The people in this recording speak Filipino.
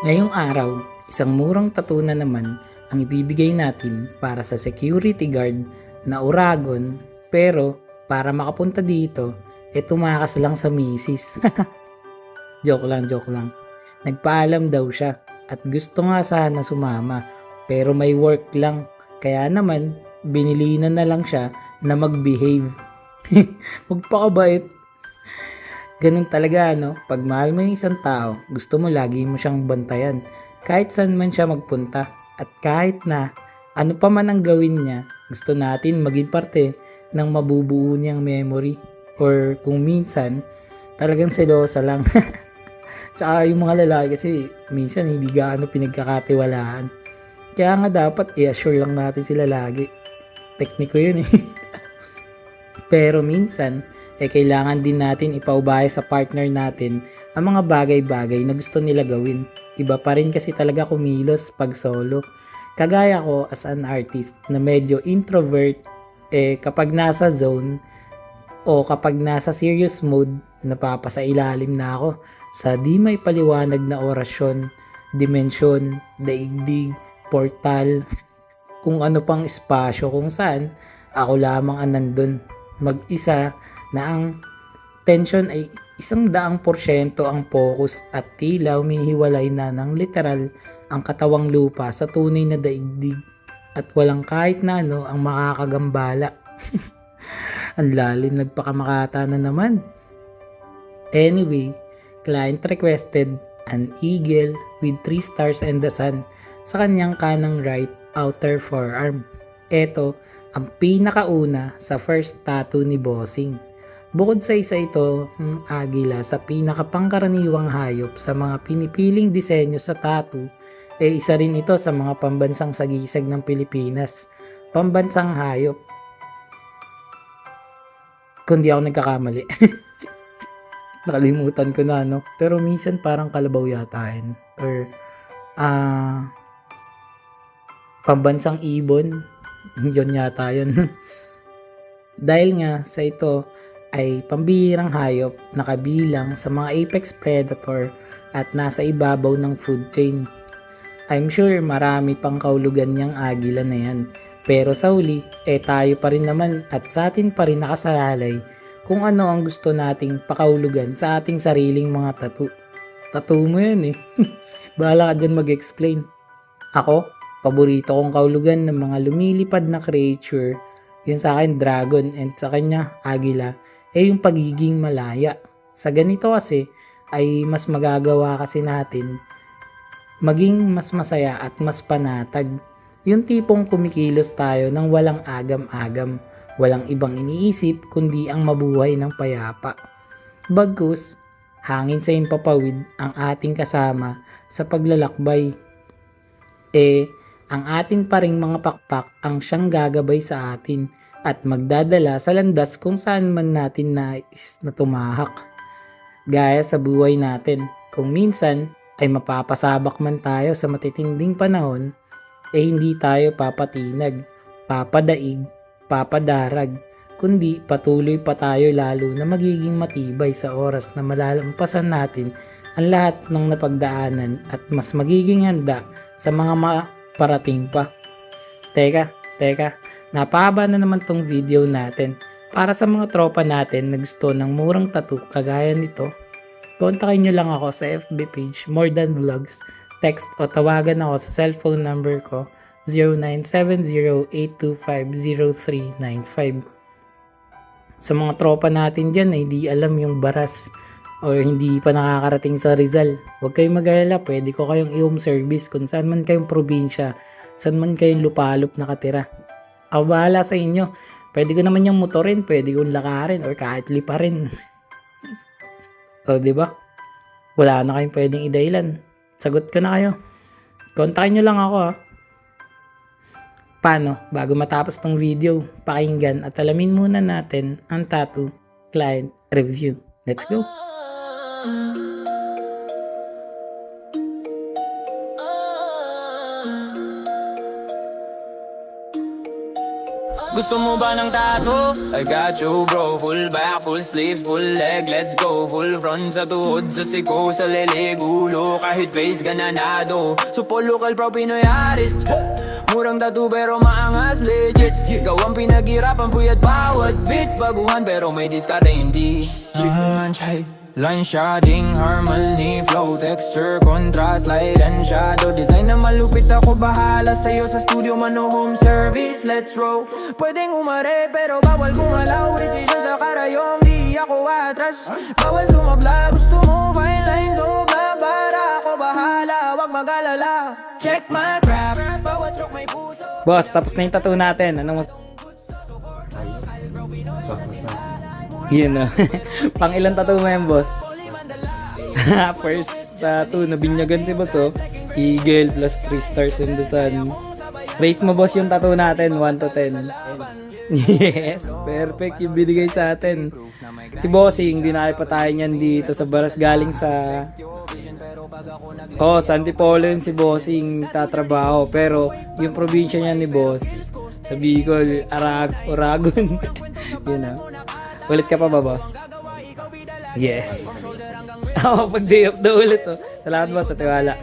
Ngayong araw, isang murang tattoo na naman ang ibibigay natin para sa security guard na Uragon, pero para makapunta dito, tumakas lang sa misis. Joke lang. Nagpaalam daw siya at gusto nga sana sumama pero may work lang. Kaya naman, binilinan na lang siya na mag-behave. Magpakabait. Ganun talaga, no? Pag mahal mo yung isang tao, gusto mo lagi mo siyang bantayan. Kahit saan man siya magpunta. At kahit na ano pa man ang gawin niya, gusto natin maging parte ng mabubuo niyang memory. Or kung minsan, talagang selosa lang. Tsaka yung mga lalaki kasi minsan hindi gaano pinagkakatiwalaan. Kaya nga dapat i-assure lang natin sila lagi. Tekniko yun eh. Pero minsan, kailangan din natin ipaubaya sa partner natin ang mga bagay-bagay na gusto nila gawin. Iba pa rin kasi talaga kumilos pag solo. Kagaya ko as an artist na medyo introvert, kapag nasa zone o kapag nasa serious mode, napapasailalim na ako sa di may paliwanag na orasyon, dimensyon, daigdig, portal, kung ano pang espasyo kung saan ako lamang ang nandun mag-isa na ang tension ay 100% ang focus at tila umihiwalay na ng literal ang katawang lupa sa tunay na daigdig at walang kahit na ano ang makakagambala. Ang lalim, nagpakamakata na naman. Anyway, client requested an eagle with 3 stars and the sun sa kanyang kanang right outer forearm. Ito ang pinakauna sa first tattoo ni Bossing. Bukod sa isa ito, agila sa pinakapangkaraniwang hayop sa mga pinipiling disenyo sa tattoo, isa rin ito sa mga pambansang sagisag ng Pilipinas. Pambansang hayop. Kung di ako nagkakamali. Nakalimutan ko na, no? Pero minsan parang kalabaw yata yun. Or, pambansang ibon. Yun yata yun. Dahil nga sa ito ay pambihirang hayop na kabilang sa mga apex predator at nasa ibabaw ng food chain. I'm sure marami pang kaulugan niyang agila na yan. Pero sa huli, tayo pa rin naman at sa atin pa rin nakasalalay kung ano ang gusto nating pakaulugan sa ating sariling mga tattoo. Tattoo mo yan eh. Bahala ka dyan mag-explain. Ako, paborito kong kaulugan ng mga lumilipad na creature, yun sa akin dragon and sa kanya agila, yung pagiging malaya. Sa ganito kasi ay mas magagawa kasi natin maging mas masaya at mas panatag. Yung tipong kumikilos tayo ng walang agam-agam, walang ibang iniisip kundi ang mabuhay ng payapa. Bagkus, hangin sa impapawid ang ating kasama sa paglalakbay. Ang ating paring mga pakpak ang siyang gagabay sa atin at magdadala sa landas kung saan man natin nais na tumahak. Gaya sa buhay natin, kung minsan ay mapapasabak man tayo sa matitinding panahon, hindi tayo papatinag, papadaig, papadarag, kundi patuloy pa tayo lalo na magiging matibay sa oras na malalampasan natin ang lahat ng napagdaanan at mas magiging handa sa mga parating pa. Teka, napahaba na naman tong video natin. Para sa mga tropa natin na gusto ng murang tattoo kagaya nito, kontakin nyo lang ako sa FB page More Than Vlogs, text o tawagan ako sa cellphone number ko 0970-825-0395. Sa mga tropa natin dyan na hindi alam yung baras o hindi pa nakakarating sa Rizal, huwag kayong mag-alala, pwede ko kayong i-home service kung saan man kayong probinsya, saan man kayong lupalop nakatira. Ako bahala sa inyo. Pwede ko naman yung motorin, pwede kong lakarin or kahit liparin. O diba? Wala na kayong pwedeng idailan. Sagot ko na kayo. Kontakin nyo lang ako ha. Paano? Bago matapos tong video, pakinggan at alamin muna natin ang tattoo client review. Let's go! Gusto mo ba ng tattoo? I got you bro. Full back, full sleeves, full leg. Let's go. Full front sa tuhod, sa siko, sa lilig, ulo. Kahit face gananado. Supo local pro Pinoy artist. Murang tattoo pero maangas legit. Ikaw ang pinaghirapan puyat bawat beat. Baguhan pero may diskarte hindi. Line shading, harmony, flow, texture, contrast, light and shadow. Design na malupit, ako bahala sa'yo sa studio man o home service. Let's roll. Pwedeng umare pero bawal gumalaw. Decision sa karayom, di ako atras. Bawal sumabla, gusto mo fine lines o bla. Para ako bahala, wag mag-alala. Check my craft, bawat stroke may puso. Boss, tapos na yung tattoo natin. Anong mas... Yun o. Pang ilang tattoo mo yan, boss? First tattoo, nabinyagan si boss oh. Eagle plus 3 stars in the sun. Rate mo, boss, yung tattoo natin, 1 to 10. Yes, perfect yung binigay sa atin. Si Bossing, dinayapatayan niyan dito sa Baras, galing sa... Sa Antipolo yun si Bossing tatrabaho. Pero yung probinsya niya ni Boss, sa Bicol, Oragon. Yun o. Ulit ka pa ba, boss? Yes. Pag day of the ulit oh. Salamat, boss, sa tiwala.